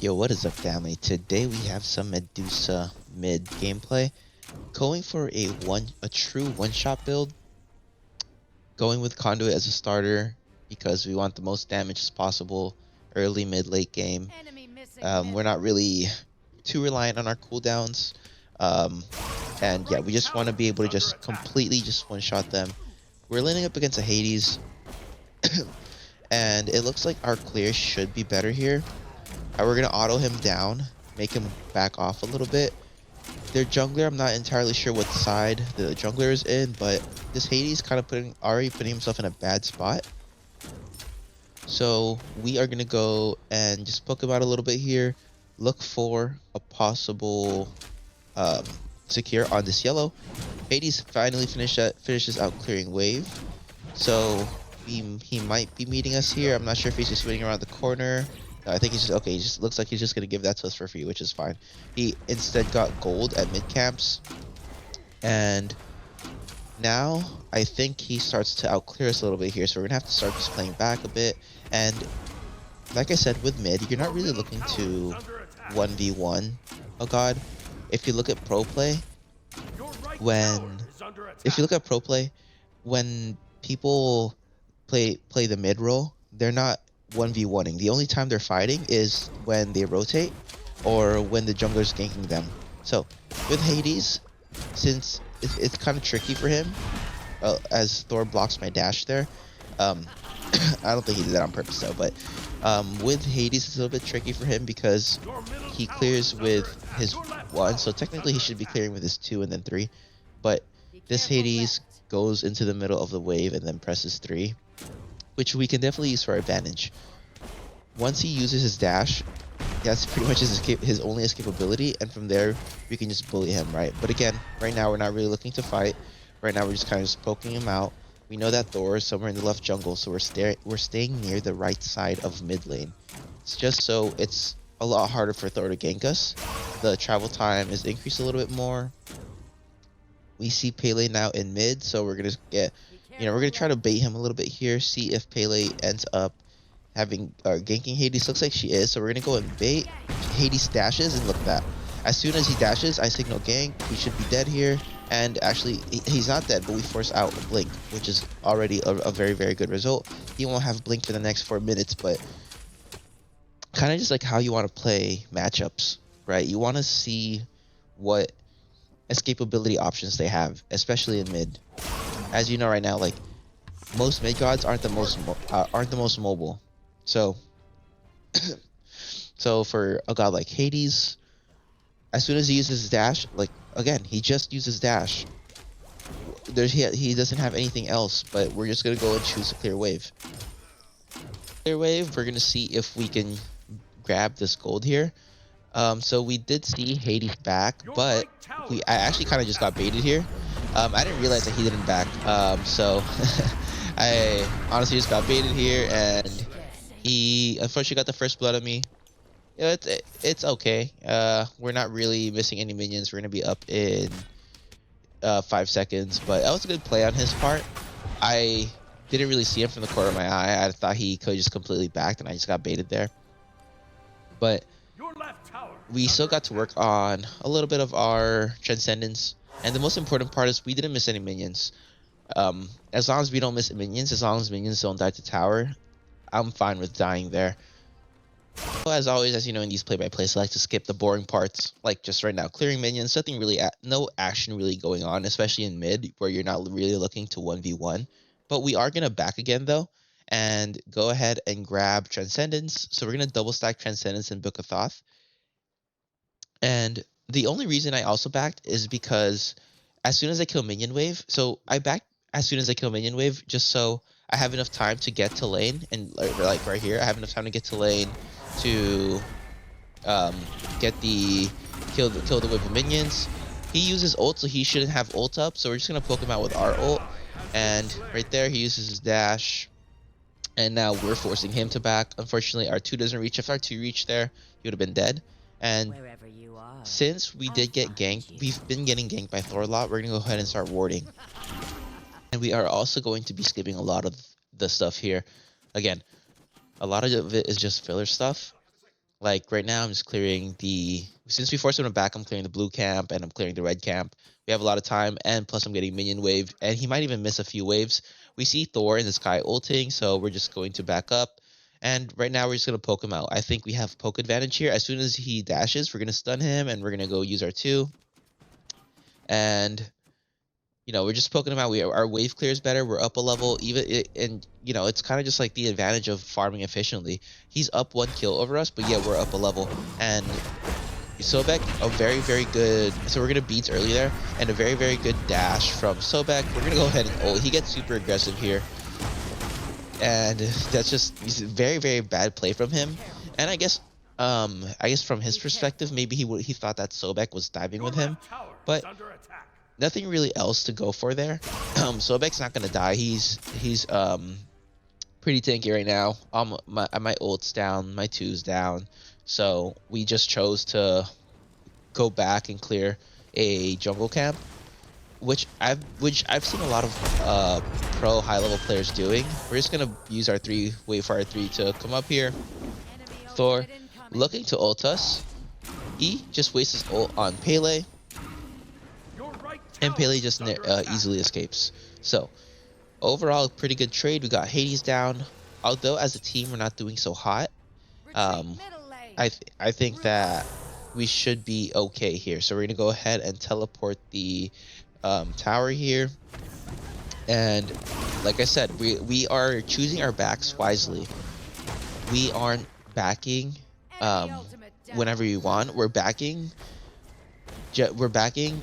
Yo, what is up, family? Today we have some Medusa mid gameplay, going for a true one-shot build, going with Conduit as a starter because we want the most damage as possible early, mid, late game. We're not really too reliant on our cooldowns, um, and yeah, we just want to be able to just completely just one-shot them. We're lining up against a Hades, and it looks like our clear should be better here. We're gonna auto him down, make him back off a little bit. Their jungler, I'm not entirely sure what side the jungler is in, but this Hades kind of already putting himself in a bad spot. So we are gonna go and just poke him out a little bit here. Look for a possible secure on this yellow. Hades finally finishes out clearing wave. So he might be meeting us here. I'm not sure if he's just waiting around the corner. I think he's just okay. He just looks like he's just gonna give that to us for free, which is fine. He instead got gold at mid camps, and now I think he starts to outclear us a little bit here. So we're gonna have to start just playing back a bit. And like I said, with mid, you're not really looking to 1v1 a god. If you look at pro play, when when people play the mid role, they're not 1v1ing. The only time they're fighting is when they rotate or when the jungler's ganking them. So with Hades, since it's kind of tricky for him, as Thor blocks my dash there, I don't think he did that on purpose though, but with Hades it's a little bit tricky for him because he clears with his 1, so technically he should be clearing with his 2 and then 3, but this Hades goes into the middle of the wave and then presses 3, which we can definitely use for our advantage. Once he uses his dash, that's pretty much his only escapability, and from there we can just bully him, right? But again, right now we're not really looking to fight. Right now we're just kind of just poking him out. We know that Thor is somewhere in the left jungle, so we're staying near the right side of mid lane. It's just so it's a lot harder for Thor to gank us. The travel time is increased a little bit more. We see Pele now in mid, so we're gonna we're gonna try to bait him a little bit here, see if Pele ends up having ganking Hades. Looks like she is, so we're gonna go and bait. Hades dashes, and look at that. As soon as he dashes, I signal gank. We should be dead here, and actually he's not dead, but we force out a blink, which is already a very, very good result. He won't have blink for the next 4 minutes, but kind of just like how you want to play matchups, right? You want to see what escapability options they have, especially in mid. As you know right now, like most mid gods aren't the most mobile. So so for a god like Hades, as soon as he uses his dash, like again, he just uses dash. He doesn't have anything else, but we're just gonna go and choose a clear wave. Clear wave, we're gonna see if we can grab this gold here. So we did see Hades back, but I actually kind of just got baited here. I didn't realize that he didn't back. So I honestly just got baited here, and he unfortunately got the first blood on me. Yeah, it's okay. We're not really missing any minions. We're gonna be up in 5 seconds, but that was a good play on his part. I didn't really see him from the corner of my eye. I thought he could just completely backed, and I just got baited there. But we still got to work on a little bit of our transcendence, and the most important part is we didn't miss any minions. As long as we don't miss minions, as long as minions don't die to tower, I'm fine with dying there. So as always, as you know, in these play-by-plays, I like to skip the boring parts, like just right now clearing minions. Nothing really, no action really going on, especially in mid where you're not really looking to 1v1. But we are gonna back again though, and go ahead and grab transcendence. So we're gonna double stack transcendence and Book of Thoth. And the only reason I also backed is because as soon as I kill minion wave, so I backed as soon as I kill minion wave, just so I have enough time to get to lane, and like right here, I have enough time to get to lane to get kill the wave of minions. He uses ult, so he shouldn't have ult up, so we're just gonna poke him out with our ult, and right there he uses his dash, and now we're forcing him to back. Unfortunately, our 2 doesn't reach. If our 2 reached there, he would have been dead. And since we did get ganked, we've been getting ganked by Thor a lot, we're gonna go ahead and start warding. And we are also going to be skipping a lot of the stuff here. Again, a lot of it is just filler stuff. Like right now, I'm just clearing the. Since we forced him back, I'm clearing the blue camp and I'm clearing the red camp. We have a lot of time, and plus I'm getting minion wave, and he might even miss a few waves. We see Thor in the sky ulting, so we're just going to back up. And right now, we're just gonna poke him out. I think we have poke advantage here. As soon as he dashes, we're gonna stun him, and we're gonna go use our 2. And we're just poking him out. Our wave clear is better. We're up a level, and it's kind of just like the advantage of farming efficiently. He's up 1 kill over us, but yeah, we're up a level. And Sobek, a very, very good. So we're gonna beat early there, and a very, very good dash from Sobek. We're gonna go ahead and ult. He gets super aggressive here, and that's just very, very bad play from him. And I guess from his perspective, maybe he thought that Sobek was diving with him, but nothing really else to go for there. Sobek's not gonna die. He's pretty tanky right now. My ult's down, my 2's down, so we just chose to go back and clear a jungle camp, which I've seen a lot of pro high level players doing. We're just gonna use our 3, wait for our 3 to come up here. Thor looking to ult us. He just wastes his ult on Pele, and Pele just easily escapes. So overall, pretty good trade. We got Hades down. Although as a team we're not doing so hot, I think that we should be okay here. So we're gonna go ahead and teleport the tower here. And like I said, we are choosing our backs wisely. We aren't backing whenever we want. We're backing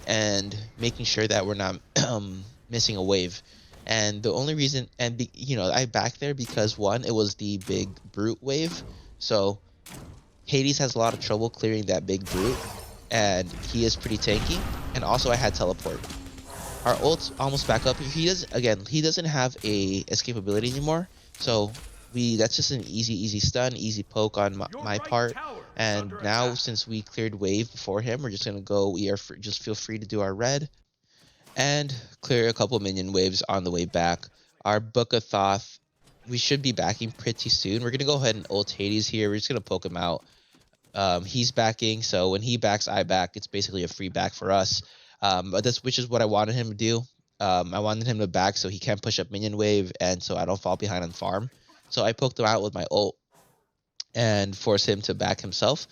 and making sure that we're not missing a wave. And the only reason, I backed there because 1, it was the big brute wave. So Hades has a lot of trouble clearing that big brute, and he is pretty tanky. And also I had teleport. Our ult's almost back up. He doesn't have a escapability anymore. So that's just an easy stun, easy poke on my part. And now since we cleared wave before him, we're just gonna go. Just feel free to do our red and clear a couple minion waves on the way back. Our Book of Thoth, we should be backing pretty soon. We're gonna go ahead and ult Hades here. We're just gonna poke him out. He's backing, so when he backs, I back. It's basically a free back for us. Which is what I wanted him to do. I wanted him to back so he can't push up minion wave, and so I don't fall behind on farm. So I poked him out with my ult and force him to back himself.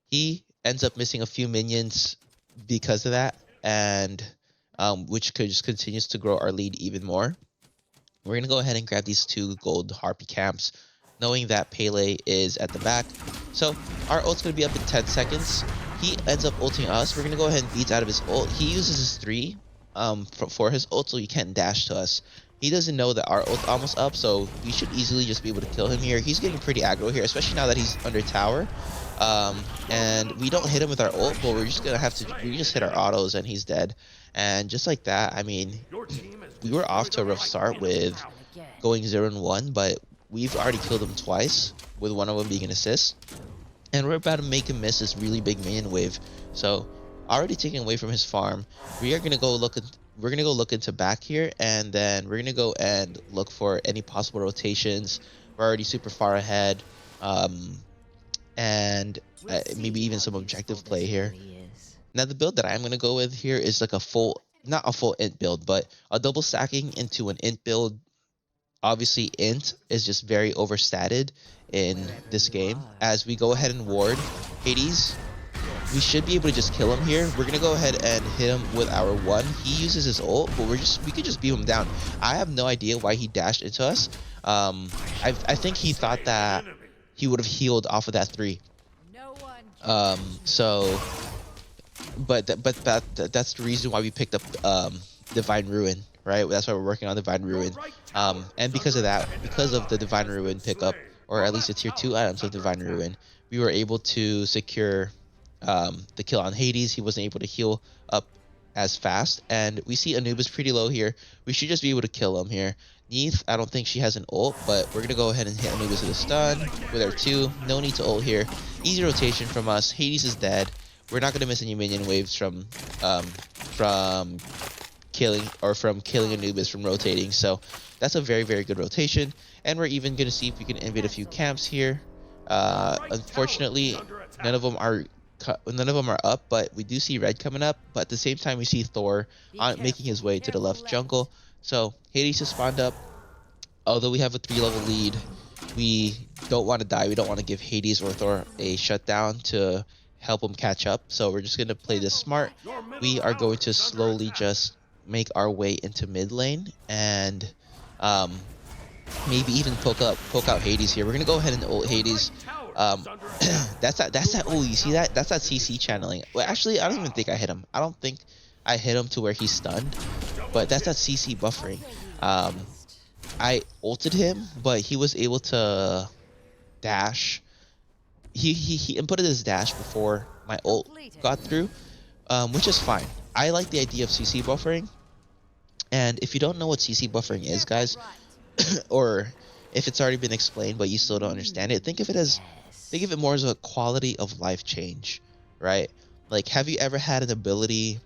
He ends up missing a few minions because of that, and which just continues to grow our lead even more. We're gonna go ahead and grab these 2 gold harpy camps, knowing that Pele is at the back. So our ult's gonna be up in 10 seconds. He ends up ulting us. We're gonna go ahead and beat out of his ult. He uses his 3 for his ult, so he can't dash to us. He doesn't know that our ult's almost up, so we should easily just be able to kill him here. He's getting pretty aggro here, especially now that he's under tower. And we don't hit him with our ult, but we just hit our autos and he's dead. And just like that, I mean, we were off to a rough start with going 0-1, but we've already killed him twice, with one of them being an assist. And we're about to make him miss this really big minion wave. So already taking away from his farm, we're gonna go look into back here, and then we're gonna go and look for any possible rotations. We're already super far ahead, and maybe even some objective play here. Now the build that I'm gonna go with here is like not a full int build, but a double stacking into an int build. Obviously, int is just very overstated in this game. As we go ahead and ward Hades, we should be able to just kill him here. We're gonna go ahead and hit him with our 1. He uses his ult, but we could just beat him down. I have no idea why he dashed into us. I think he thought that he would have healed off of that 3. But that's the reason why we picked up Divine Ruin, right? That's why we're working on Divine Ruin. And because of the Divine Ruin pickup, or at least the tier 2 items of Divine Ruin, we were able to secure the kill on Hades. He wasn't able to heal up as fast, and we see Anubis pretty low here. We should just be able to kill him here. Neith, I don't think she has an ult, but we're gonna go ahead and hit Anubis with a stun with our 2. No need to ult here. Easy rotation from us. Hades is dead. We're not gonna miss any minion waves from killing Anubis from rotating. So that's a very, very good rotation. And we're even gonna see if we can invade a few camps here. Unfortunately, none of them are up, but we do see red coming up. But at the same time, we see Thor making his way to the left jungle. So Hades just spawned up. Although we have a 3-level lead, we don't want to die. We don't want to give Hades or Thor a shutdown to help them catch up. So we're just going to play this smart. We are going to slowly just make our way into mid lane and maybe even poke out Hades here. We're going to go ahead and ult Hades. That's that. Oh, you see that? That's that CC channeling. Well, actually, I don't even think I hit him. I don't think I hit him to where he's stunned, but that's that CC buffering. I ulted him, but he was able to dash. He inputted his dash before my ult got through, which is fine. I like the idea of CC buffering. And if you don't know what CC buffering is, guys, or if it's already been explained but you still don't understand it, think of it more as a quality of life change, right? Like, have you ever had an ability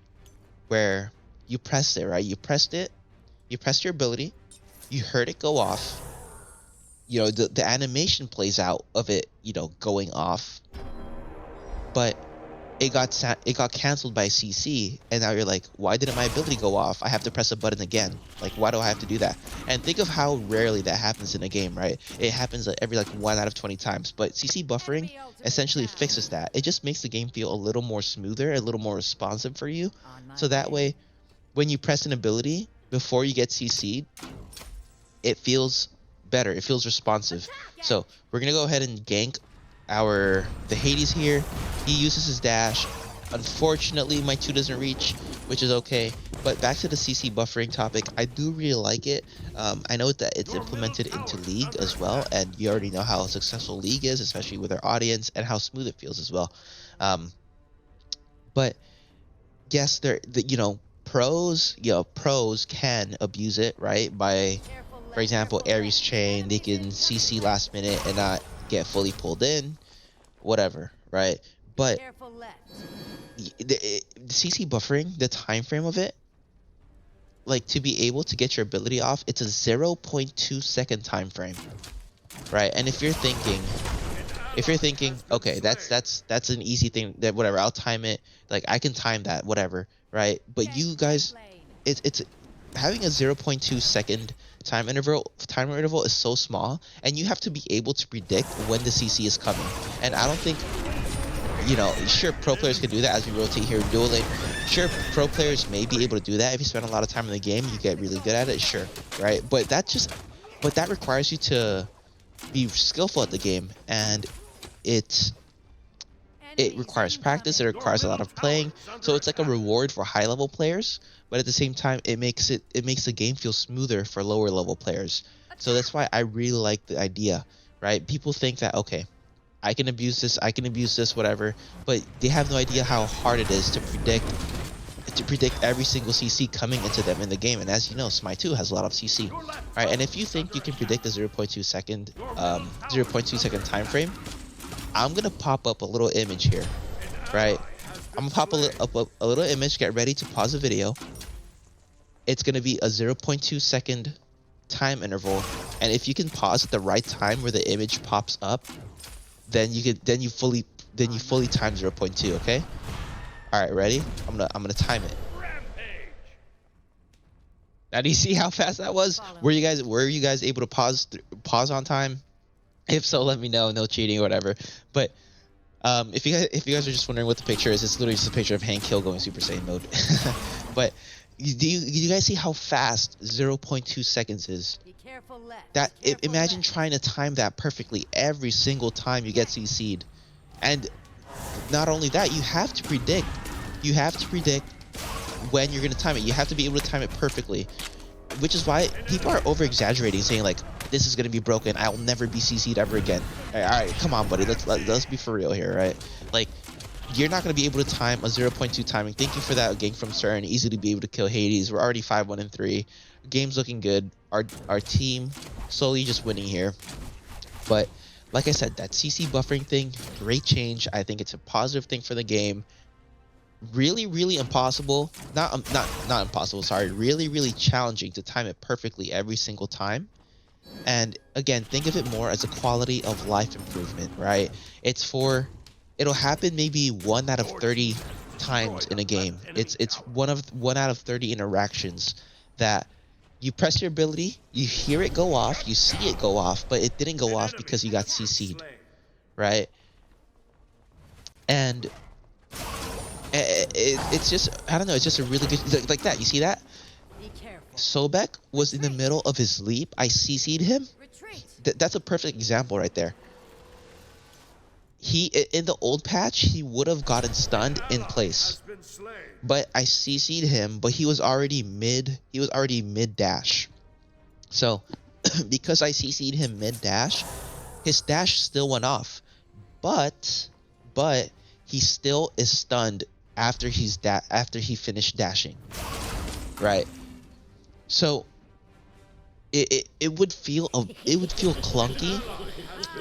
where you pressed it, right? You pressed your ability, you heard it go off, you know, the animation plays out of it, you know, going off, but it got canceled by CC, and now you're like, why didn't my ability go off? I have to press a button again. Like, why do I have to do that? And think of how rarely that happens in a game, right? It happens like every 1 out of 20 times. But CC buffering essentially fixes that. It just makes the game feel a little more smoother, a little more responsive for you. So that way, when you press an ability before you get CC'd, it feels better. It feels responsive. So we're gonna go ahead and gank the Hades here. He uses his dash. Unfortunately, my 2 doesn't reach, which is okay. But back to the CC buffering topic, I do really like it. I know that it's implemented into League as well, and you already know how successful League is, especially with our audience, and how smooth it feels as well. But yes, pros can abuse it, right? By, for example, Ares Chain, they can CC last minute and not get fully pulled in, whatever, right? But the CC buffering, the time frame of it, like, to be able to get your ability off, it's a 0.2 second time frame, right? And if you're thinking, okay, that's an easy thing, that whatever, I'll time it, like, I can time that, whatever, right? But you guys, it's having a 0.2 second time interval is so small, and you have to be able to predict when the CC is coming. And I don't think, you know, sure, pro players can do that as we rotate here dueling. Sure, pro players may be able to do that if you spend a lot of time in the game, you get really good at it, sure, right? But that requires you to be skillful at the game, and it requires practice, it requires a lot of playing, so it's like a reward for high level players, but at the same time it makes the game feel smoother for lower level players. So that's why I really like the idea, right? People think that, okay, I can abuse this, whatever, but they have no idea how hard it is to predict every single CC coming into them in the game. And as you know, Smite 2 has a lot of CC. All right, and if you think you can predict the 0.2 second time frame, I'm gonna pop up a little image here, right? I'm gonna pop a little image. Get ready to pause the video. It's gonna be a 0.2 second time interval, and if you can pause at the right time where the image pops up, then you fully time 0.2. Okay. All right, ready? I'm gonna time it. Now, do you see how fast that was? Were you guys able to pause on time? If so, let me know. No cheating or whatever. But if you guys are just wondering what the picture is, it's literally just a picture of Hank Hill going Super Saiyan mode. But do you guys see how fast 0.2 seconds is? Imagine trying to time that perfectly every single time you get CC'd. And not only that, you have to predict when you're going to time it. You have to be able to time it perfectly, which is why people are over exaggerating, saying like, this is going to be broken, I'll never be CC'd ever again. All right, come on, buddy, let's be for real here, right? Like, you're not going to be able to time a 0.2 timing. Thank you for that gank from CERN. Easy to be able to kill Hades. We're already 5-1-3. Game's looking good. Our team slowly just winning here. But like I said, that CC buffering thing, great change. I think it's a positive thing for the game. Really impossible. Not impossible, sorry. Really challenging to time it perfectly every single time. And again, think of it more as a quality of life improvement, right? It'll happen maybe 1 out of 30 times in a game. It's one out of 30 interactions that you press your ability, you hear it go off, you see it go off, but it didn't go off because you got CC'd, right? And it's just, I don't know, it's just a really good, like that. You see that? Sobek was in the middle of his leap. I CC'd him. That's a perfect example right there. In the old patch, he would have gotten stunned in place. But I CC'd him, but he was already mid dash. So because I CC'd him mid dash, his dash still went off. But he still is stunned after he finished dashing. Right? So it would feel clunky,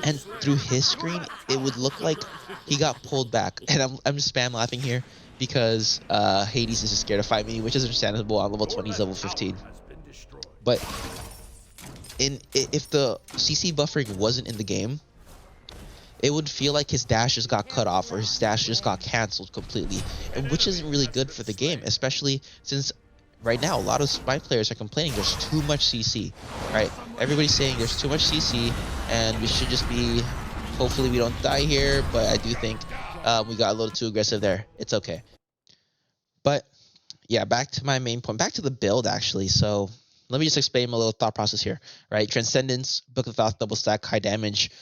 and through his screen it would look like he got pulled back. And I'm just spam laughing here because Hades is just scared to fight me, which is understandable. On level 20, he's level 15. But if the CC buffering wasn't in the game, it would feel like his dash just got cut off, or his dash just got canceled completely, and which isn't really good for the game, especially since right now a lot of Smite players are complaining there's too much CC, right? Everybody's saying there's too much CC and we should just be, hopefully we don't die here, but I do think we got a little too aggressive there. It's okay. But yeah, back to my main point, back to the build actually. So let me just explain my little thought process here, right? Transcendence, Book of Thoth, double stack, high damage,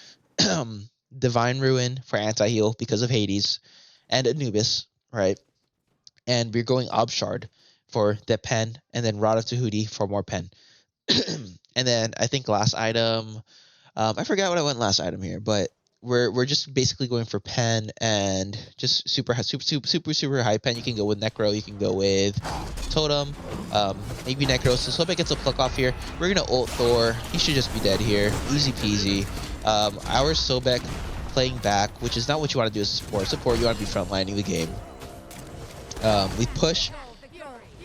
Divine Ruin for anti-heal because of Hades, and Anubis, right? And we're going Obshard for the pen, and then Rod of Tahuti for more pen. And then I think last item, I forgot what I went last item here, but we're just basically going for pen and just super high pen. You can go with Necro, you can go with Totem, maybe Necro. So Sobek gets a pluck off here. We're gonna ult Thor. He should just be dead here, easy peasy. Our Sobek playing back, which is not what you want to do as a support. Support, you want to be frontlining the game.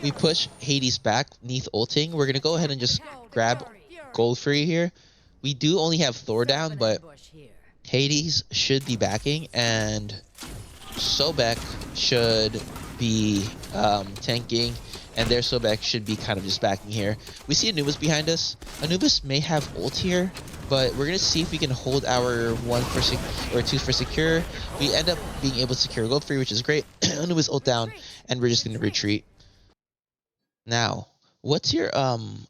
We push Hades back, Neath ulting. We're gonna go ahead and just grab gold free here. We do only have Thor down, but Hades should be backing, and Sobek should be tanking, and their Sobek should be kind of just backing here. We see Anubis behind us. Anubis may have ult here, but we're gonna see if we can hold our 1 for 2 for secure. We end up being able to secure gold free, which is great. Anubis ult down, and we're just gonna retreat. Now, what's your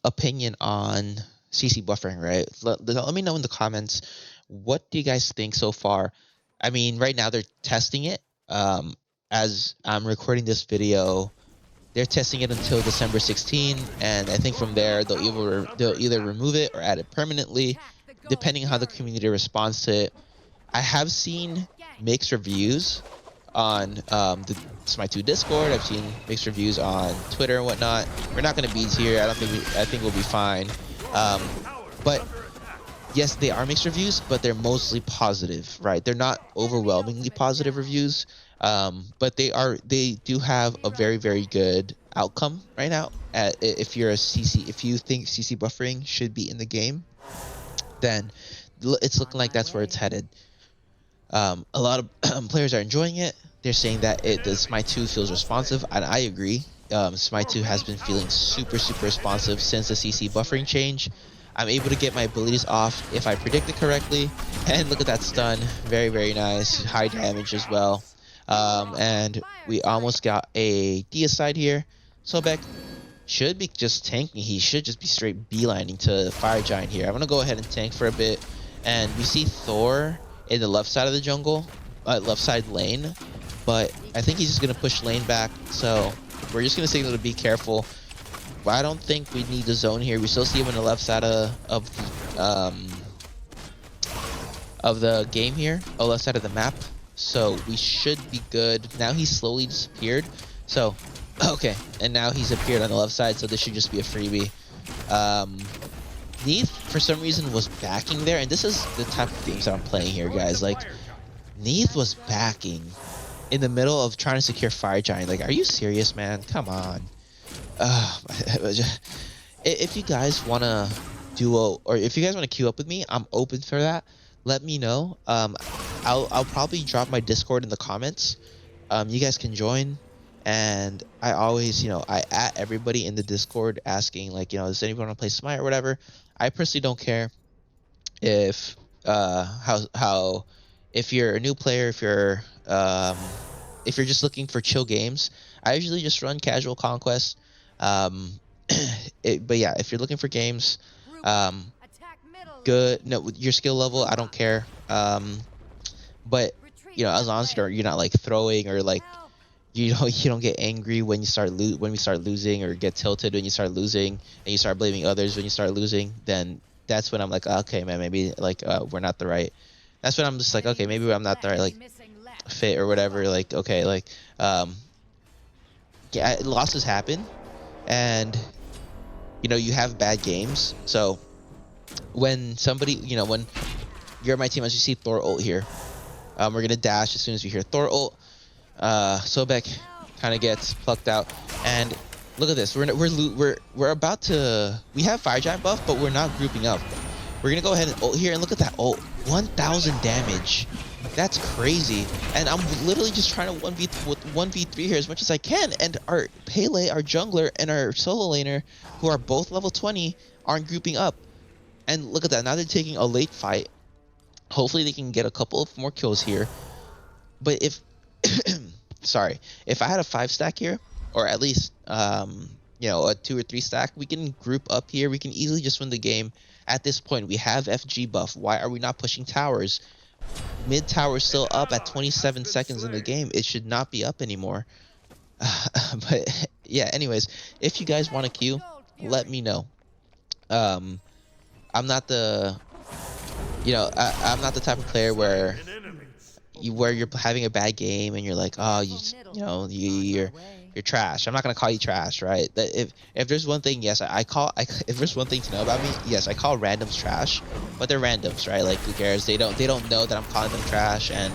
opinion on CC buffering, right? Let me know in the comments. What do you guys think so far? I mean, right now they're testing it. As I'm recording this video, they're testing it until December 16, and I think from there they'll either remove it or add it permanently, depending on how the community responds to it. I have seen mixed reviews on the Smite 2 Discord. I've seen mixed reviews on Twitter and whatnot. We're not going to beat here. I think we'll be fine. But yes, they are mixed reviews, but they're mostly positive, right? They're not overwhelmingly positive reviews, but they do have a very, very good outcome right now. If you think CC buffering should be in the game, then it's looking like that's where it's headed. A lot of players are enjoying it. They're saying that the Smite 2 feels responsive, and I agree. Smite 2 has been feeling super responsive since the CC buffering change. I'm able to get my abilities off if I predict it correctly, and look at that stun. Very, very nice. High damage as well. And we almost got a deicide here. Sobek should be just tanking. He should just be straight beelining to Fire Giant here. I'm gonna go ahead and tank for a bit, and we see Thor in the left side of the jungle, left side lane, but I think he's just gonna push lane back, so we're just gonna signal to be careful. But I don't think we need the zone here. We still see him on the left side of the game here, left side of the map, so we should be good. Now he's slowly disappeared, so okay, and now he's appeared on the left side, so this should just be a freebie. Neath, for some reason, was backing there, and this is the type of games that I'm playing here, guys. Like, Neath was backing in the middle of trying to secure Fire Giant. Like, are you serious, man? Come on. If you guys want to duo, or if you guys want to queue up with me, I'm open for that. Let me know. I'll probably drop my Discord in the comments. You guys can join, and I always, I at everybody in the Discord asking, like, does anyone want to play Smite or whatever. I personally don't care if how if you're a new player, if you're just looking for chill games. I usually just run casual conquest. um but yeah, if you're looking for games, um good, no, with your skill level, I don't care. But as long as you're not like throwing, or like you don't get angry when when we start losing, or get tilted when you start losing, and you start blaming others when you start losing, then that's when I'm like, okay, man, maybe like we're not the right. That's when I'm just like, okay, maybe I'm not the right like fit or whatever. Like, okay, like yeah, losses happen, and you have bad games. So when somebody, when you're my team, as you see Thor ult here, we're gonna dash as soon as we hear Thor ult. Sobek kind of gets plucked out, and look at this. We're about to. We have Fire Giant buff, but we're not grouping up. We're gonna go ahead and ult here, and look at that ult. 1,000 damage. That's crazy. And I'm literally just trying to 1v3 here as much as I can. And our Pele, our jungler, and our solo laner, who are both level 20, aren't grouping up. And look at that. Now they're taking a late fight. Hopefully they can get a couple of more kills here. But if sorry, if I had a 5-stack here, or at least a 2 or 3 stack, we can group up here. We can easily just win the game. At this point, we have FG buff. Why are we not pushing towers? Mid tower is still up at 27 seconds in the game. It should not be up anymore. But yeah, anyways, if you guys want to queue, let me know. I'm not the I'm not the type of player where you're having a bad game and you're like, oh, you're trash. I'm not gonna call you trash, right? That if there's one thing, yes, if there's one thing to know about me, yes, I call randoms trash, but they're randoms, right? Like, who cares? They don't know that I'm calling them trash, and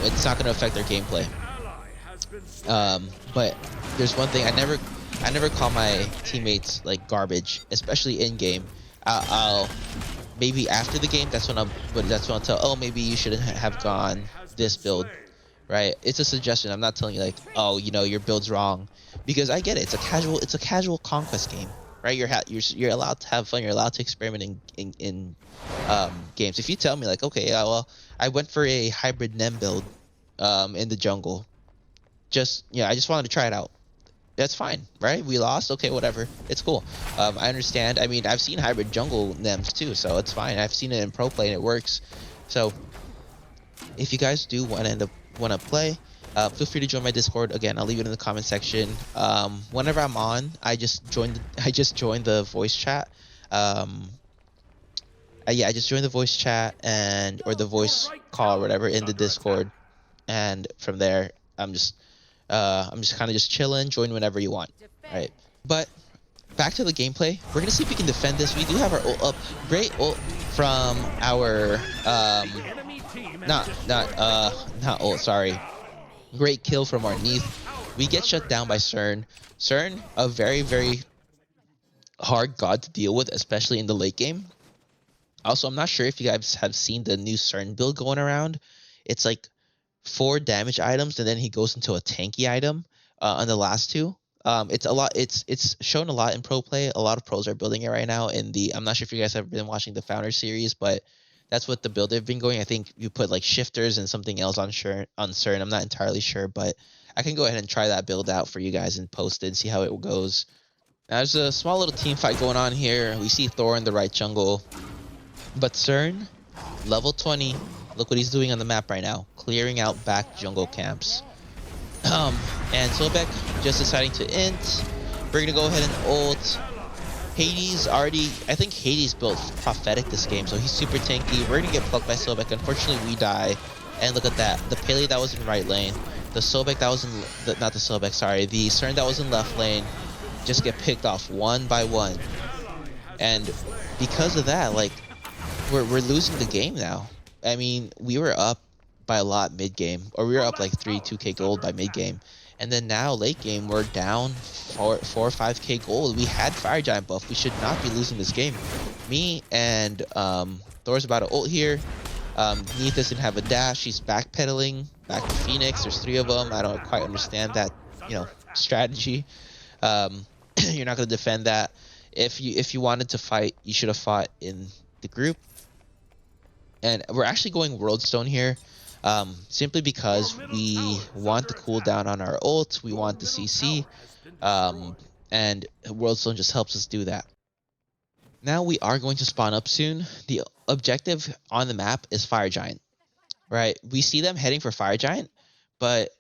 it's not gonna affect their gameplay. But there's one thing, I never call my teammates like garbage, especially in game. I'll maybe after the game, that's when I'll tell, oh, maybe you shouldn't have gone this build, right? It's a suggestion. I'm not telling you like, oh, your build's wrong, because I get it. It's a casual conquest game, right? You're allowed to have fun. You're allowed to experiment in games. If you tell me like, okay, well, I went for a hybrid Nem build in the jungle, I just wanted to try it out. That's fine, right? We lost, okay, whatever. It's cool. I understand. I mean, I've seen hybrid jungle NEMs too, so it's fine. I've seen it in pro play and it works. So if you guys do want to play, feel free to join my Discord. Again, I'll leave it in the comment section. Whenever I'm on, I just joined the voice chat. Yeah, I just joined the voice chat or the voice call or whatever in the Discord, and from there I'm just kind of just chilling. Join whenever you want, right? But back to the gameplay. We're gonna see if we can defend this. We do have our ult up. Great ult from our not ult. Sorry, great kill from our Neith. We get shut down by Cern. Cern, a very, very hard god to deal with, especially in the late game. Also, I'm not sure if you guys have seen the new Cern build going around. It's like 4 damage items, and then he goes into a tanky item on the last 2. It's a lot. It's shown a lot in pro play. A lot of pros are building it right now. I'm not sure if you guys have been watching the Founder series, but that's what the build they've been going. I think you put like shifters and something else on Cern. I'm not entirely sure, but I can go ahead and try that build out for you guys and post it and see how it goes. Now, there's a small little team fight going on here. We see Thor in the right jungle, but Cern, level 20. Look what he's doing on the map right now, clearing out back jungle camps. And Sobek just deciding to int. We're gonna go ahead and ult. Hades already, I think Hades built prophetic this game, so he's super tanky. We're gonna get plucked by Sobek. Unfortunately, we die. And look at that, the Pele that was in right lane, the Sobek that was in, not the Sobek, sorry, the Cern that was in left lane, just get picked off one by one. And because of that, like, we're losing the game now. I mean, we were up by a lot mid-game, or we were up like 2K gold by mid-game, And then now late game, we're down 4 or 5k gold. We had Fire Giant buff. We should not be losing this game. Me and Thor's about to ult here. Neith doesn't have a dash. She's backpedaling back to Phoenix. There's 3 of them. I don't quite understand that, strategy. You're not going to defend that. If you wanted to fight, you should have fought in the group. And we're actually going Worldstone here, simply because we want the cooldown on our ult. We want the CC, and Worldstone just helps us do that. Now we are going to spawn up soon. The objective on the map is Fire Giant, right? We see them heading for Fire Giant, but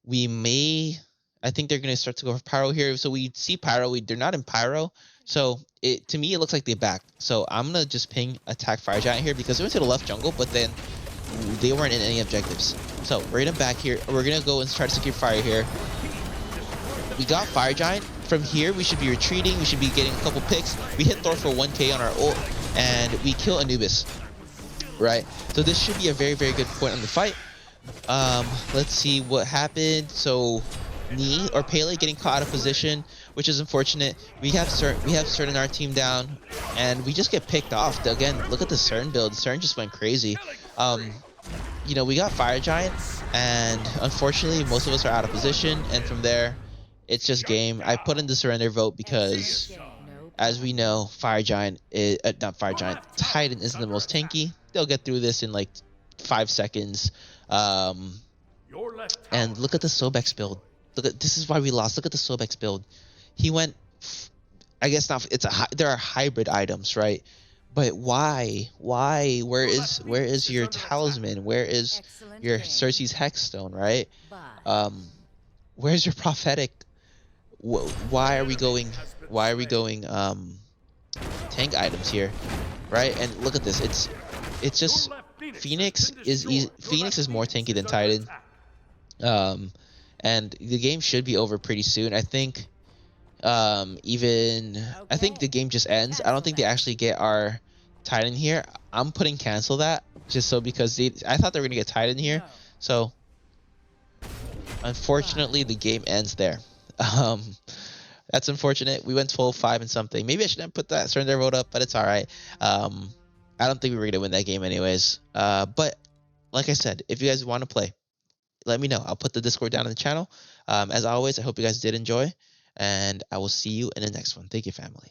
I think they're going to start to go for Pyro here. So we see Pyro, they're not in Pyro. So to me, it looks like they back. So I'm going to just ping attack Fire Giant here because they went to the left jungle, but then they weren't in any objectives. So we're going to back here. We're going to go and try to secure Fire here. We got Fire Giant. From here, we should be retreating. We should be getting a couple picks. We hit Thor for 1k on our ult, and we kill Anubis, right? So this should be a very, very good point on the fight. Let's see what happened. So Knee or Pele getting caught out of position, which is unfortunate. We have CERN in our team down, and we just get picked off. Again, look at the CERN build. CERN just went crazy. We got Fire Giant, and unfortunately, most of us are out of position. And from there, it's just game. I put in the surrender vote because, as we know, Titan isn't the most tanky. They'll get through this in like 5 seconds. And look at the Sobex build. This is why we lost. Look at the Sobex build. He went, I guess not. There are hybrid items, right? But why? Where is your talisman? Where is your Cersei's Hexstone, right? Where's your prophetic? Why are we going tank items here, right? And look at this. It's just Phoenix is more tanky than Titan. And the game should be over pretty soon. I think I think the game just ends. I don't think they actually get our Titan here. I'm putting cancel that just so because I thought they were gonna get Titan here. So unfortunately the game ends there. That's unfortunate. We went 12-5 and something. Maybe I shouldn't put that surrender vote up, but it's all right. I don't think we were gonna win that game anyways. But like I said, if you guys want to play, let me know. I'll put the Discord down in the channel. As always, I hope you guys did enjoy, and I will see you in the next one. Thank you, family.